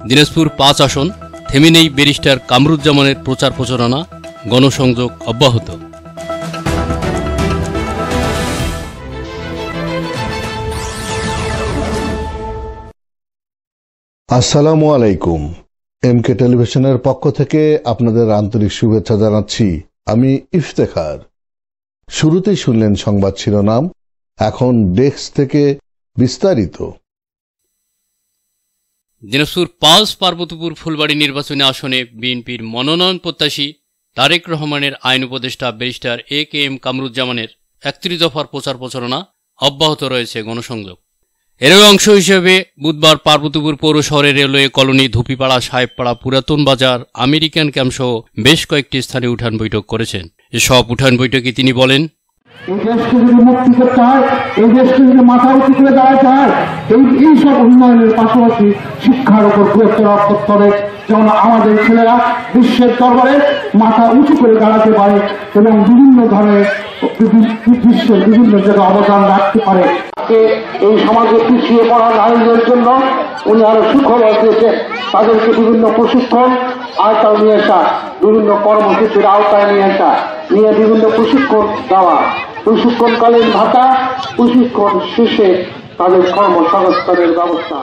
দিনাজপুর ৫ আসন থেমে নেই ব্যারিস্টার কামরুজ্জামানের প্রচার প্রচারণা, গণসংযোগ অব্যাহত। আসসালামু আলাইকুম। এমকে টেলিভিশনের পক্ষ থেকে আপনাদের আন্তরিক শুভেচ্ছা জানাচ্ছি। আমি ইফতেখার। শুরুতেই শুনলেন সংবাদ শিরোনাম, এখন ডেস্ক থেকে বিস্তারিত। দিনাজপুর ৫ পার্বতীপুর ফুলবাড়ী নির্বাচনী আসনে বিএনপির মনোনয়ন প্রত্যাশী তারেক রহমানের আইন উপদেষ্টা ব্যারিস্টার AKM কামরুজ্জামানের ৩১ দফার প্রচার প্রচারণা অব্যাহত রয়েছে। গণসংযোগ এরই অংশ হিসেবে বুধবার পার্বতীপুর পৌর শহরের রেলওয়ে কলোনি, ধুপিপাড়া, সাহেবপাড়া, পুরাতন বাজার, আমেরিকান ক্যাম্পসহ বেশ কয়েকটি স্থানে উঠান বৈঠক করেছেন। এসব উঠান বৈঠকে তিনি বলেন, এই দেশকে যদি মুক্তি করতে হয়, এই দেশকে যদি মাথা উঁচু করে দাঁড়াতে হয়, এইসব উন্নয়নের পাশাপাশি শিক্ষার উপর গুরুত্ব আরোপ করতে হবে, যেমন আমাদের ছেলেরা বিশ্বের দরবারে মাথা উঁচু করে দাঁড়াতে পারে এবং বিভিন্ন ধরনের বিশ্বের বিভিন্ন জায়গায় অবদান রাখতে পারে। এই সমাজে পিছিয়ে পড়া নারীদের জন্য উনি আরো সুখবর দিয়েছেন। তাদেরকে বিভিন্ন প্রশিক্ষণ আওতায় নিয়ে আসা, বিভিন্ন কর্মসূচির আওতায় নিয়ে আসা, নিয়ে বিভিন্ন প্রশিক্ষণ দেওয়া, প্রশিক্ষণকালীন ভাতা, প্রশিক্ষণ শেষে তাদের কর্মসংস্থানের ব্যবস্থা।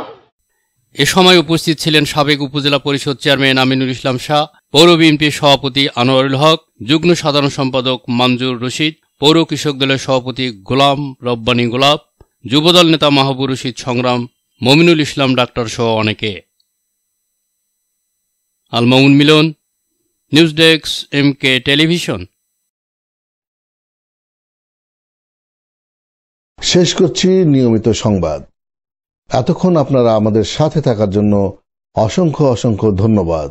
এ সময় উপস্থিত ছিলেন সাবেক উপজেলা পরিষদ চেয়ারম্যান আমিনুল ইসলাম শাহ, পৌর বিএনপির সভাপতি আনোয়ারুল হক, যুগ্ম সাধারণ সম্পাদক মঞ্জুর রশিদ, পৌর কৃষক দলের সভাপতি গোলাম রব্বানী গোলাপ, যুবদল নেতা মাহবুব রশিদ সংগ্রাম, মমিনুল ইসলাম ডাক্তার সহ অনেকে। আল মামুন মিলন, নিউজ ডেস্ক, এমকে টেলিভিশন। শেষ করছি নিয়মিত সংবাদ। এতক্ষণ আপনারা আমাদের সাথে থাকার জন্য অসংখ্য অসংখ্য ধন্যবাদ।